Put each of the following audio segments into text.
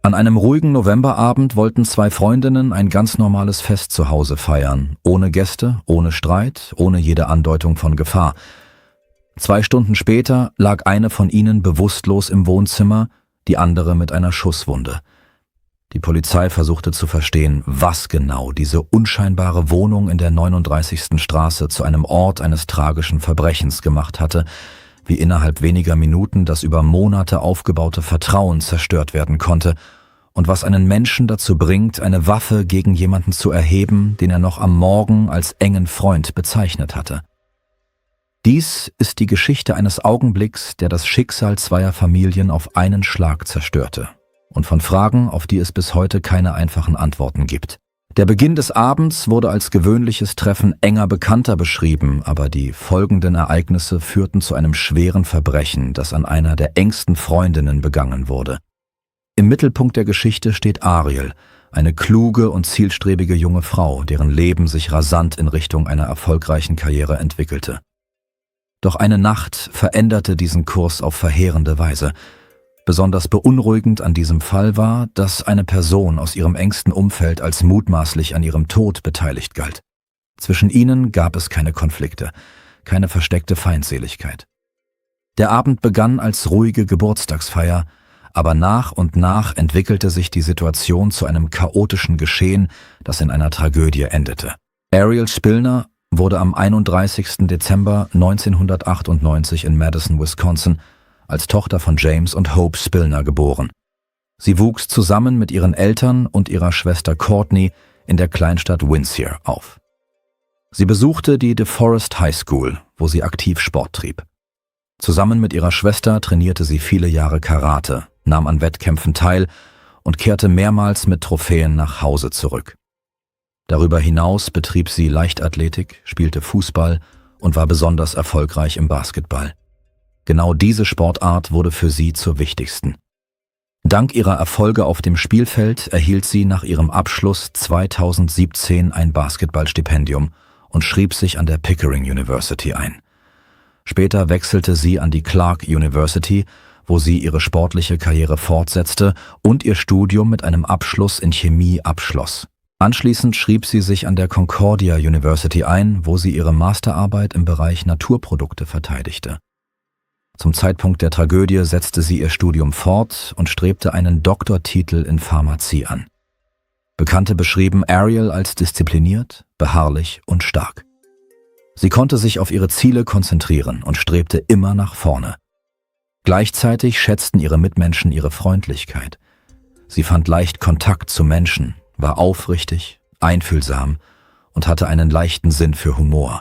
An einem ruhigen Novemberabend wollten zwei Freundinnen ein ganz normales Fest zu Hause feiern, ohne Gäste, ohne Streit, ohne jede Andeutung von Gefahr. 2 Stunden später lag eine von ihnen bewusstlos im Wohnzimmer, die andere mit einer Schusswunde. Die Polizei versuchte zu verstehen, was genau diese unscheinbare Wohnung in der 39. Straße zu einem Ort eines tragischen Verbrechens gemacht hatte, wie innerhalb weniger Minuten das über Monate aufgebaute Vertrauen zerstört werden konnte und was einen Menschen dazu bringt, eine Waffe gegen jemanden zu erheben, den er noch am Morgen als engen Freund bezeichnet hatte. Dies ist die Geschichte eines Augenblicks, der das Schicksal zweier Familien auf einen Schlag zerstörte und von Fragen, auf die es bis heute keine einfachen Antworten gibt. Der Beginn des Abends wurde als gewöhnliches Treffen enger Bekannter beschrieben, aber die folgenden Ereignisse führten zu einem schweren Verbrechen, das an einer der engsten Freundinnen begangen wurde. Im Mittelpunkt der Geschichte steht Ariel, eine kluge und zielstrebige junge Frau, deren Leben sich rasant in Richtung einer erfolgreichen Karriere entwickelte. Doch eine Nacht veränderte diesen Kurs auf verheerende Weise. Besonders beunruhigend an diesem Fall war, dass eine Person aus ihrem engsten Umfeld als mutmaßlich an ihrem Tod beteiligt galt. Zwischen ihnen gab es keine Konflikte, keine versteckte Feindseligkeit. Der Abend begann als ruhige Geburtstagsfeier, aber nach und nach entwickelte sich die Situation zu einem chaotischen Geschehen, das in einer Tragödie endete. Ariel Spillner wurde am 31. Dezember 1998 in Madison, Wisconsin, als Tochter von James und Hope Spillner geboren. Sie wuchs zusammen mit ihren Eltern und ihrer Schwester Courtney in der Kleinstadt Windsor auf. Sie besuchte die DeForest High School, wo sie aktiv Sport trieb. Zusammen mit ihrer Schwester trainierte sie viele Jahre Karate, nahm an Wettkämpfen teil und kehrte mehrmals mit Trophäen nach Hause zurück. Darüber hinaus betrieb sie Leichtathletik, spielte Fußball und war besonders erfolgreich im Basketball. Genau diese Sportart wurde für sie zur wichtigsten. Dank ihrer Erfolge auf dem Spielfeld erhielt sie nach ihrem Abschluss 2017 ein Basketballstipendium und schrieb sich an der Pickering University ein. Später wechselte sie an die Clark University, wo sie ihre sportliche Karriere fortsetzte und ihr Studium mit einem Abschluss in Chemie abschloss. Anschließend schrieb sie sich an der Concordia University ein, wo sie ihre Masterarbeit im Bereich Naturprodukte verteidigte. Zum Zeitpunkt der Tragödie setzte sie ihr Studium fort und strebte einen Doktortitel in Pharmazie an. Bekannte beschrieben Ariel als diszipliniert, beharrlich und stark. Sie konnte sich auf ihre Ziele konzentrieren und strebte immer nach vorne. Gleichzeitig schätzten ihre Mitmenschen ihre Freundlichkeit. Sie fand leicht Kontakt zu Menschen, war aufrichtig, einfühlsam und hatte einen leichten Sinn für Humor.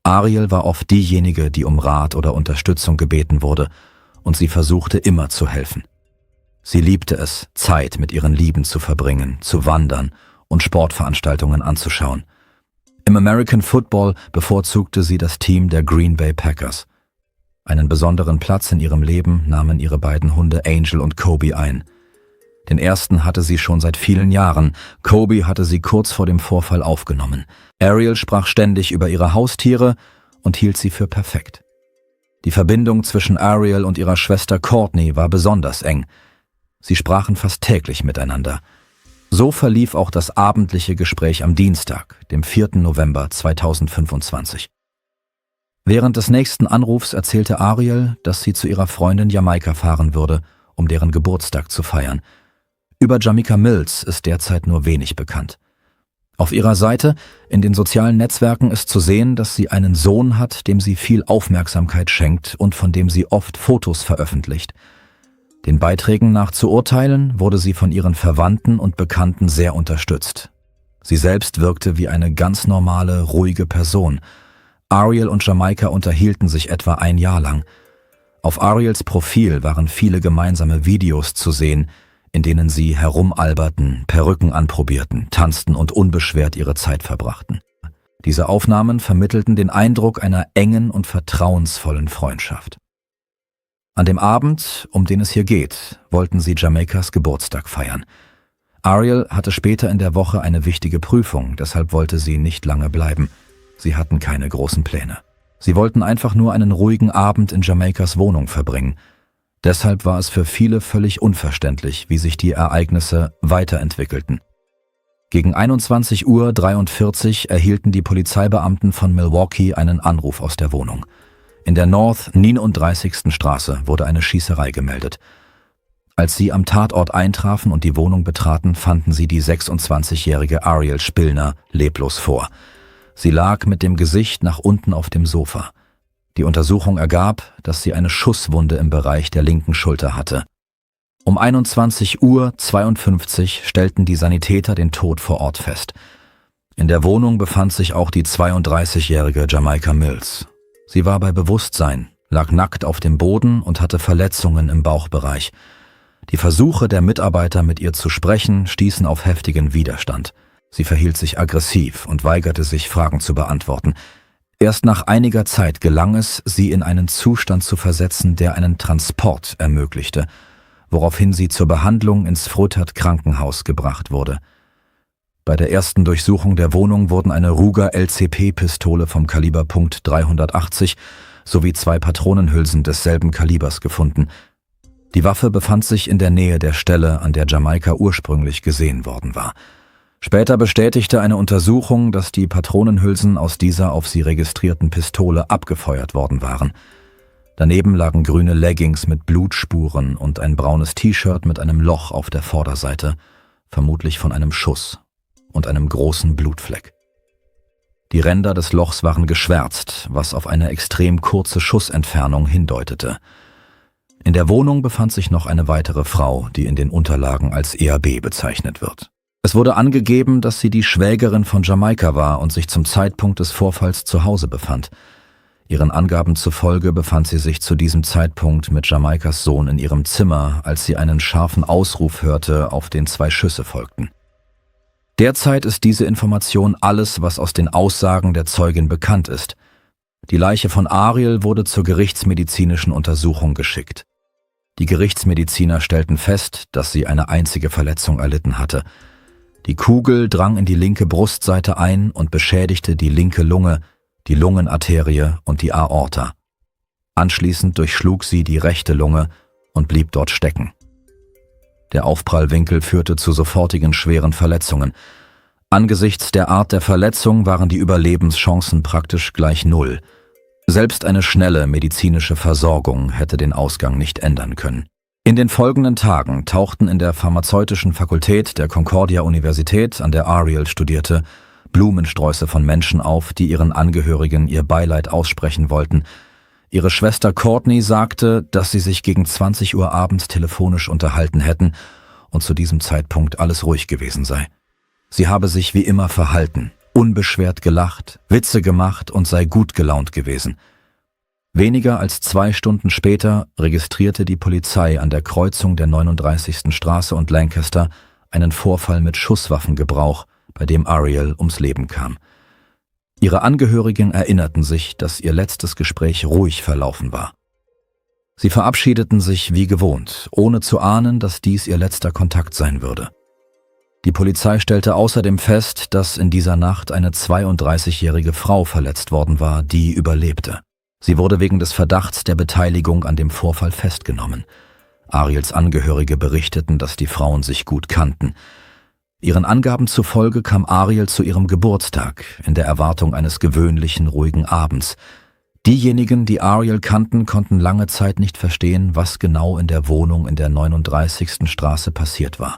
Ariel war oft diejenige, die um Rat oder Unterstützung gebeten wurde, und sie versuchte immer zu helfen. Sie liebte es, Zeit mit ihren Lieben zu verbringen, zu wandern und Sportveranstaltungen anzuschauen. Im American Football bevorzugte sie das Team der Green Bay Packers. Einen besonderen Platz in ihrem Leben nahmen ihre beiden Hunde Angel und Kobe ein. Den ersten hatte sie schon seit vielen Jahren, Kobe hatte sie kurz vor dem Vorfall aufgenommen. Ariel sprach ständig über ihre Haustiere und hielt sie für perfekt. Die Verbindung zwischen Ariel und ihrer Schwester Courtney war besonders eng. Sie sprachen fast täglich miteinander. So verlief auch das abendliche Gespräch am Dienstag, dem 4. November 2025. Während des nächsten Anrufs erzählte Ariel, dass sie zu ihrer Freundin Jamaika fahren würde, um deren Geburtstag zu feiern. Über Jamaica Mills ist derzeit nur wenig bekannt. Auf ihrer Seite in den sozialen Netzwerken ist zu sehen, dass sie einen Sohn hat, dem sie viel Aufmerksamkeit schenkt und von dem sie oft Fotos veröffentlicht. Den Beiträgen nach zu urteilen, wurde sie von ihren Verwandten und Bekannten sehr unterstützt. Sie selbst wirkte wie eine ganz normale, ruhige Person. Ariel und Jamaika unterhielten sich etwa ein Jahr lang. Auf Ariels Profil waren viele gemeinsame Videos zu sehen, in denen sie herumalberten, Perücken anprobierten, tanzten und unbeschwert ihre Zeit verbrachten. Diese Aufnahmen vermittelten den Eindruck einer engen und vertrauensvollen Freundschaft. An dem Abend, um den es hier geht, wollten sie Jamaikas Geburtstag feiern. Ariel hatte später in der Woche eine wichtige Prüfung, deshalb wollte sie nicht lange bleiben. Sie hatten keine großen Pläne. Sie wollten einfach nur einen ruhigen Abend in Jamaikas Wohnung verbringen. Deshalb war es für viele völlig unverständlich, wie sich die Ereignisse weiterentwickelten. Gegen 21:43 Uhr erhielten die Polizeibeamten von Milwaukee einen Anruf aus der Wohnung. In der North 39. Straße wurde eine Schießerei gemeldet. Als sie am Tatort eintrafen und die Wohnung betraten, fanden sie die 26-jährige Ariel Spillner leblos vor. Sie lag mit dem Gesicht nach unten auf dem Sofa. Die Untersuchung ergab, dass sie eine Schusswunde im Bereich der linken Schulter hatte. Um 21:52 Uhr stellten die Sanitäter den Tod vor Ort fest. In der Wohnung befand sich auch die 32-jährige Jamaica Mills. Sie war bei Bewusstsein, lag nackt auf dem Boden und hatte Verletzungen im Bauchbereich. Die Versuche der Mitarbeiter, mit ihr zu sprechen, stießen auf heftigen Widerstand. Sie verhielt sich aggressiv und weigerte sich, Fragen zu beantworten. Erst nach einiger Zeit gelang es, sie in einen Zustand zu versetzen, der einen Transport ermöglichte, woraufhin sie zur Behandlung ins Froedtert-Krankenhaus gebracht wurde. Bei der ersten Durchsuchung der Wohnung wurden eine Ruger LCP-Pistole vom Kaliber .380 sowie 2 Patronenhülsen desselben Kalibers gefunden. Die Waffe befand sich in der Nähe der Stelle, an der Jamaika ursprünglich gesehen worden war. Später bestätigte eine Untersuchung, dass die Patronenhülsen aus dieser auf sie registrierten Pistole abgefeuert worden waren. Daneben lagen grüne Leggings mit Blutspuren und ein braunes T-Shirt mit einem Loch auf der Vorderseite, vermutlich von einem Schuss, und einem großen Blutfleck. Die Ränder des Lochs waren geschwärzt, was auf eine extrem kurze Schussentfernung hindeutete. In der Wohnung befand sich noch eine weitere Frau, die in den Unterlagen als EAB bezeichnet wird. Es wurde angegeben, dass sie die Schwägerin von Jamaika war und sich zum Zeitpunkt des Vorfalls zu Hause befand. Ihren Angaben zufolge befand sie sich zu diesem Zeitpunkt mit Jamaikas Sohn in ihrem Zimmer, als sie einen scharfen Ausruf hörte, auf den 2 Schüsse folgten. Derzeit ist diese Information alles, was aus den Aussagen der Zeugin bekannt ist. Die Leiche von Ariel wurde zur gerichtsmedizinischen Untersuchung geschickt. Die Gerichtsmediziner stellten fest, dass sie eine einzige Verletzung erlitten hatte. Die Kugel drang in die linke Brustseite ein und beschädigte die linke Lunge, die Lungenarterie und die Aorta. Anschließend durchschlug sie die rechte Lunge und blieb dort stecken. Der Aufprallwinkel führte zu sofortigen schweren Verletzungen. Angesichts der Art der Verletzung waren die Überlebenschancen praktisch gleich 0. Selbst eine schnelle medizinische Versorgung hätte den Ausgang nicht ändern können. In den folgenden Tagen tauchten in der pharmazeutischen Fakultät der Concordia-Universität, an der Ariel studierte, Blumensträuße von Menschen auf, die ihren Angehörigen ihr Beileid aussprechen wollten. Ihre Schwester Courtney sagte, dass sie sich gegen 20 Uhr abends telefonisch unterhalten hätten und zu diesem Zeitpunkt alles ruhig gewesen sei. Sie habe sich wie immer verhalten, unbeschwert gelacht, Witze gemacht und sei gut gelaunt gewesen. Weniger als 2 Stunden später registrierte die Polizei an der Kreuzung der 39. Straße und Lancaster einen Vorfall mit Schusswaffengebrauch, bei dem Ariel ums Leben kam. Ihre Angehörigen erinnerten sich, dass ihr letztes Gespräch ruhig verlaufen war. Sie verabschiedeten sich wie gewohnt, ohne zu ahnen, dass dies ihr letzter Kontakt sein würde. Die Polizei stellte außerdem fest, dass in dieser Nacht eine 32-jährige Frau verletzt worden war, die überlebte. Sie wurde wegen des Verdachts der Beteiligung an dem Vorfall festgenommen. Ariels Angehörige berichteten, dass die Frauen sich gut kannten. Ihren Angaben zufolge kam Ariel zu ihrem Geburtstag, in der Erwartung eines gewöhnlichen, ruhigen Abends. Diejenigen, die Ariel kannten, konnten lange Zeit nicht verstehen, was genau in der Wohnung in der 39. Straße passiert war.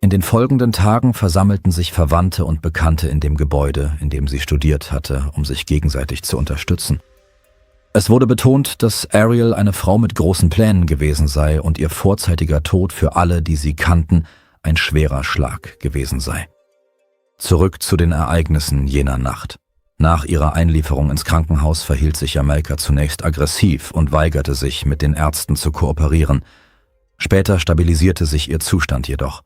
In den folgenden Tagen versammelten sich Verwandte und Bekannte in dem Gebäude, in dem sie studiert hatte, um sich gegenseitig zu unterstützen. Es wurde betont, dass Ariel eine Frau mit großen Plänen gewesen sei und ihr vorzeitiger Tod für alle, die sie kannten, ein schwerer Schlag gewesen sei. Zurück zu den Ereignissen jener Nacht. Nach ihrer Einlieferung ins Krankenhaus verhielt sich Jamaica zunächst aggressiv und weigerte sich, mit den Ärzten zu kooperieren. Später stabilisierte sich ihr Zustand jedoch.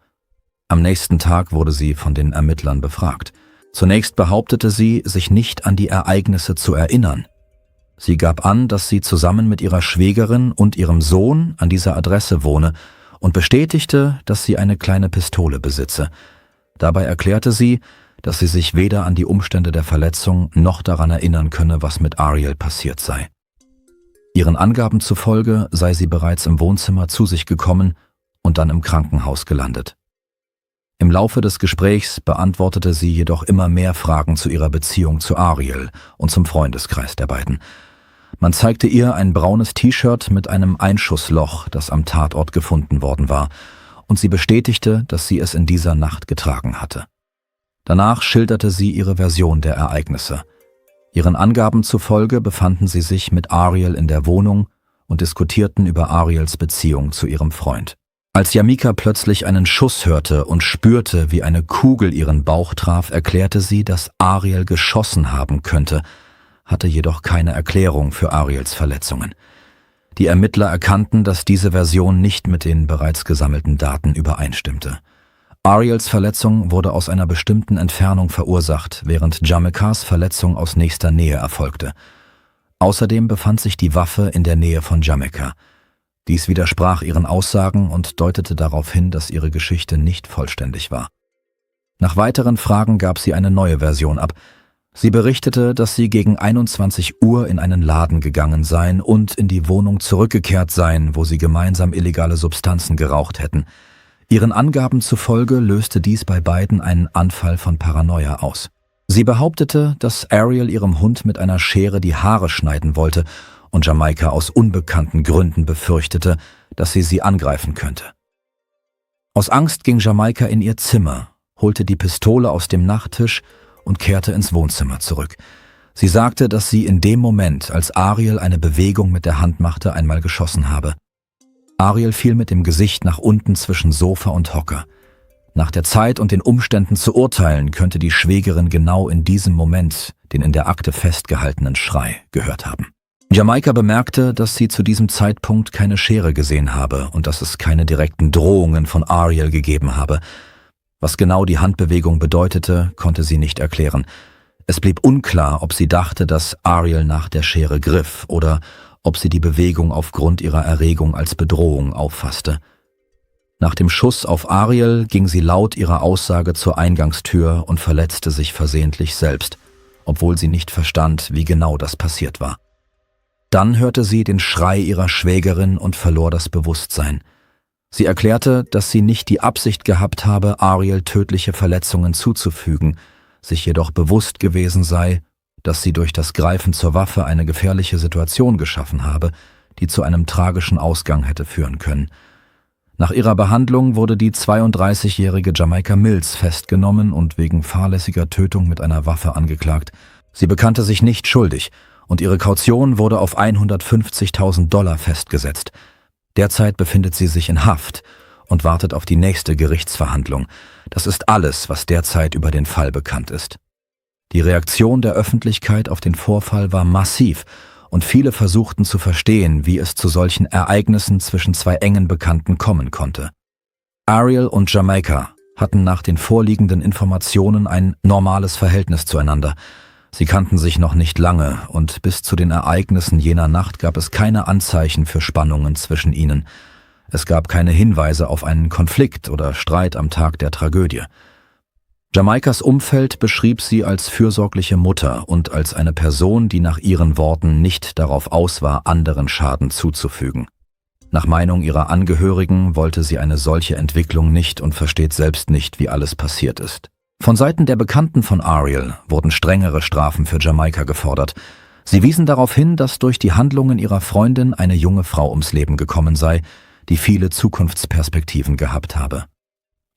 Am nächsten Tag wurde sie von den Ermittlern befragt. Zunächst behauptete sie, sich nicht an die Ereignisse zu erinnern. Sie gab an, dass sie zusammen mit ihrer Schwägerin und ihrem Sohn an dieser Adresse wohne und bestätigte, dass sie eine kleine Pistole besitze. Dabei erklärte sie, dass sie sich weder an die Umstände der Verletzung noch daran erinnern könne, was mit Ariel passiert sei. Ihren Angaben zufolge sei sie bereits im Wohnzimmer zu sich gekommen und dann im Krankenhaus gelandet. Im Laufe des Gesprächs beantwortete sie jedoch immer mehr Fragen zu ihrer Beziehung zu Ariel und zum Freundeskreis der beiden. Man zeigte ihr ein braunes T-Shirt mit einem Einschussloch, das am Tatort gefunden worden war, und sie bestätigte, dass sie es in dieser Nacht getragen hatte. Danach schilderte sie ihre Version der Ereignisse. Ihren Angaben zufolge befanden sie sich mit Ariel in der Wohnung und diskutierten über Ariels Beziehung zu ihrem Freund. Als Jamika plötzlich einen Schuss hörte und spürte, wie eine Kugel ihren Bauch traf, erklärte sie, dass Ariel geschossen haben könnte, hatte jedoch keine Erklärung für Ariels Verletzungen. Die Ermittler erkannten, dass diese Version nicht mit den bereits gesammelten Daten übereinstimmte. Ariels Verletzung wurde aus einer bestimmten Entfernung verursacht, während Jamikas Verletzung aus nächster Nähe erfolgte. Außerdem befand sich die Waffe in der Nähe von Jamika. Dies widersprach ihren Aussagen und deutete darauf hin, dass ihre Geschichte nicht vollständig war. Nach weiteren Fragen gab sie eine neue Version ab. Sie berichtete, dass sie gegen 21 Uhr in einen Laden gegangen seien und in die Wohnung zurückgekehrt seien, wo sie gemeinsam illegale Substanzen geraucht hätten. Ihren Angaben zufolge löste dies bei beiden einen Anfall von Paranoia aus. Sie behauptete, dass Ariel ihrem Hund mit einer Schere die Haare schneiden wollte und Jamika aus unbekannten Gründen befürchtete, dass sie angreifen könnte. Aus Angst ging Jamika in ihr Zimmer, holte die Pistole aus dem Nachttisch und kehrte ins Wohnzimmer zurück. Sie sagte, dass sie in dem Moment, als Ariel eine Bewegung mit der Hand machte, einmal geschossen habe. Ariel fiel mit dem Gesicht nach unten zwischen Sofa und Hocker. Nach der Zeit und den Umständen zu urteilen, könnte die Schwägerin genau in diesem Moment den in der Akte festgehaltenen Schrei gehört haben. Jamika bemerkte, dass sie zu diesem Zeitpunkt keine Schere gesehen habe und dass es keine direkten Drohungen von Ariel gegeben habe. Was genau die Handbewegung bedeutete, konnte sie nicht erklären. Es blieb unklar, ob sie dachte, dass Ariel nach der Schere griff oder ob sie die Bewegung aufgrund ihrer Erregung als Bedrohung auffasste. Nach dem Schuss auf Ariel ging sie laut ihrer Aussage zur Eingangstür und verletzte sich versehentlich selbst, obwohl sie nicht verstand, wie genau das passiert war. Dann hörte sie den Schrei ihrer Schwägerin und verlor das Bewusstsein. Sie erklärte, dass sie nicht die Absicht gehabt habe, Ariel tödliche Verletzungen zuzufügen, sich jedoch bewusst gewesen sei, dass sie durch das Greifen zur Waffe eine gefährliche Situation geschaffen habe, die zu einem tragischen Ausgang hätte führen können. Nach ihrer Behandlung wurde die 32-jährige Jamika Mills festgenommen und wegen fahrlässiger Tötung mit einer Waffe angeklagt. Sie bekannte sich nicht schuldig und ihre Kaution wurde auf $150.000 festgesetzt. Derzeit befindet sie sich in Haft und wartet auf die nächste Gerichtsverhandlung. Das ist alles, was derzeit über den Fall bekannt ist. Die Reaktion der Öffentlichkeit auf den Vorfall war massiv und viele versuchten zu verstehen, wie es zu solchen Ereignissen zwischen zwei engen Bekannten kommen konnte. Ariel und Jamika hatten nach den vorliegenden Informationen ein normales Verhältnis zueinander. Sie kannten sich noch nicht lange und bis zu den Ereignissen jener Nacht gab es keine Anzeichen für Spannungen zwischen ihnen. Es gab keine Hinweise auf einen Konflikt oder Streit am Tag der Tragödie. Jamikas Umfeld beschrieb sie als fürsorgliche Mutter und als eine Person, die nach ihren Worten nicht darauf aus war, anderen Schaden zuzufügen. Nach Meinung ihrer Angehörigen wollte sie eine solche Entwicklung nicht und versteht selbst nicht, wie alles passiert ist. Von Seiten der Bekannten von Ariel wurden strengere Strafen für Jamika gefordert. Sie wiesen darauf hin, dass durch die Handlungen ihrer Freundin eine junge Frau ums Leben gekommen sei, die viele Zukunftsperspektiven gehabt habe.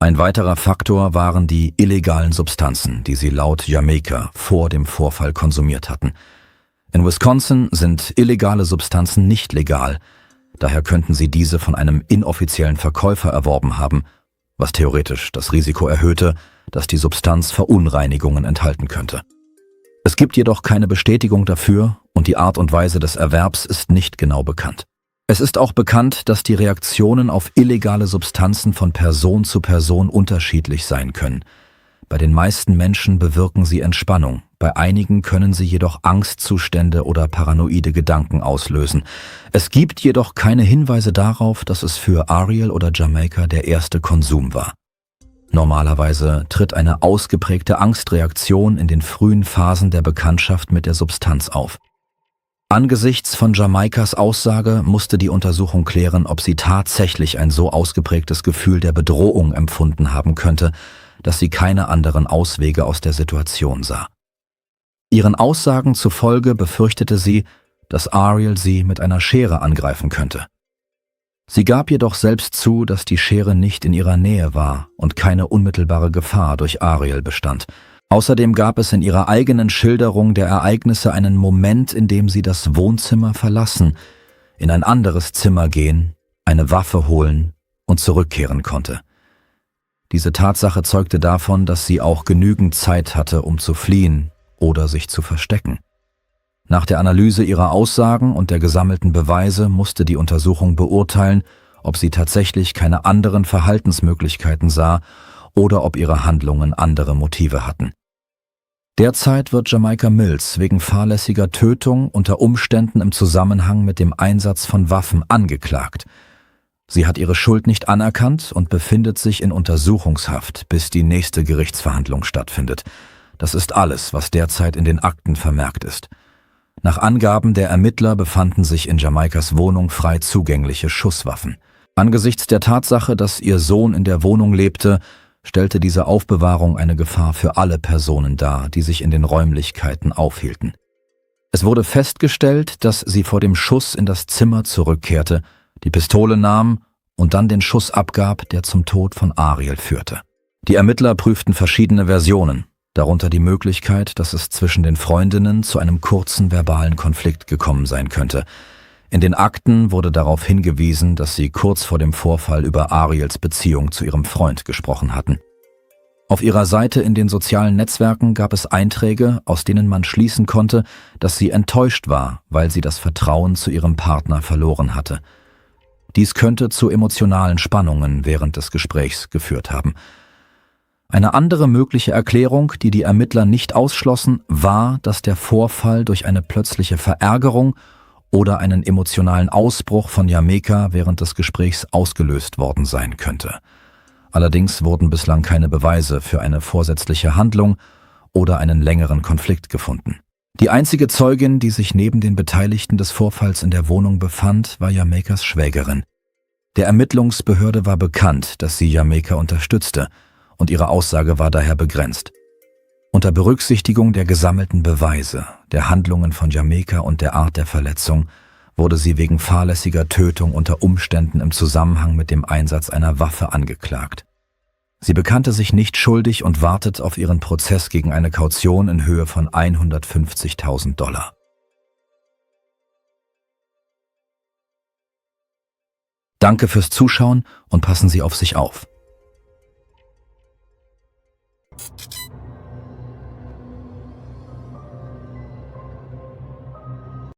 Ein weiterer Faktor waren die illegalen Substanzen, die sie laut Jamika vor dem Vorfall konsumiert hatten. In Wisconsin sind illegale Substanzen nicht legal, daher könnten sie diese von einem inoffiziellen Verkäufer erworben haben, was theoretisch das Risiko erhöhte, dass die Substanz Verunreinigungen enthalten könnte. Es gibt jedoch keine Bestätigung dafür und die Art und Weise des Erwerbs ist nicht genau bekannt. Es ist auch bekannt, dass die Reaktionen auf illegale Substanzen von Person zu Person unterschiedlich sein können. Bei den meisten Menschen bewirken sie Entspannung, bei einigen können sie jedoch Angstzustände oder paranoide Gedanken auslösen. Es gibt jedoch keine Hinweise darauf, dass es für Ariel oder Jamika der erste Konsum war. Normalerweise tritt eine ausgeprägte Angstreaktion in den frühen Phasen der Bekanntschaft mit der Substanz auf. Angesichts von Jamaikas Aussage musste die Untersuchung klären, ob sie tatsächlich ein so ausgeprägtes Gefühl der Bedrohung empfunden haben könnte, dass sie keine anderen Auswege aus der Situation sah. Ihren Aussagen zufolge befürchtete sie, dass Ariel sie mit einer Schere angreifen könnte. Sie gab jedoch selbst zu, dass die Schere nicht in ihrer Nähe war und keine unmittelbare Gefahr durch Ariel bestand. Außerdem gab es in ihrer eigenen Schilderung der Ereignisse einen Moment, in dem sie das Wohnzimmer verlassen, in ein anderes Zimmer gehen, eine Waffe holen und zurückkehren konnte. Diese Tatsache zeugte davon, dass sie auch genügend Zeit hatte, um zu fliehen oder sich zu verstecken. Nach der Analyse ihrer Aussagen und der gesammelten Beweise musste die Untersuchung beurteilen, ob sie tatsächlich keine anderen Verhaltensmöglichkeiten sah oder ob ihre Handlungen andere Motive hatten. Derzeit wird Jamaica Mills wegen fahrlässiger Tötung unter Umständen im Zusammenhang mit dem Einsatz von Waffen angeklagt. Sie hat ihre Schuld nicht anerkannt und befindet sich in Untersuchungshaft, bis die nächste Gerichtsverhandlung stattfindet. Das ist alles, was derzeit in den Akten vermerkt ist. Nach Angaben der Ermittler befanden sich in Jamaikas Wohnung frei zugängliche Schusswaffen. Angesichts der Tatsache, dass ihr Sohn in der Wohnung lebte, stellte diese Aufbewahrung eine Gefahr für alle Personen dar, die sich in den Räumlichkeiten aufhielten. Es wurde festgestellt, dass sie vor dem Schuss in das Zimmer zurückkehrte, die Pistole nahm und dann den Schuss abgab, der zum Tod von Ariel führte. Die Ermittler prüften verschiedene Versionen, darunter die Möglichkeit, dass es zwischen den Freundinnen zu einem kurzen verbalen Konflikt gekommen sein könnte. In den Akten wurde darauf hingewiesen, dass sie kurz vor dem Vorfall über Ariels Beziehung zu ihrem Freund gesprochen hatten. Auf ihrer Seite in den sozialen Netzwerken gab es Einträge, aus denen man schließen konnte, dass sie enttäuscht war, weil sie das Vertrauen zu ihrem Partner verloren hatte. Dies könnte zu emotionalen Spannungen während des Gesprächs geführt haben. Eine andere mögliche Erklärung, die die Ermittler nicht ausschlossen, war, dass der Vorfall durch eine plötzliche Verärgerung oder einen emotionalen Ausbruch von Jamaica während des Gesprächs ausgelöst worden sein könnte. Allerdings wurden bislang keine Beweise für eine vorsätzliche Handlung oder einen längeren Konflikt gefunden. Die einzige Zeugin, die sich neben den Beteiligten des Vorfalls in der Wohnung befand, war Jamaicas Schwägerin. Der Ermittlungsbehörde war bekannt, dass sie Jamaica unterstützte, und ihre Aussage war daher begrenzt. Unter Berücksichtigung der gesammelten Beweise, der Handlungen von Jamaica und der Art der Verletzung wurde sie wegen fahrlässiger Tötung unter Umständen im Zusammenhang mit dem Einsatz einer Waffe angeklagt. Sie bekannte sich nicht schuldig und wartet auf ihren Prozess gegen eine Kaution in Höhe von $150.000. Danke fürs Zuschauen und passen Sie auf sich auf.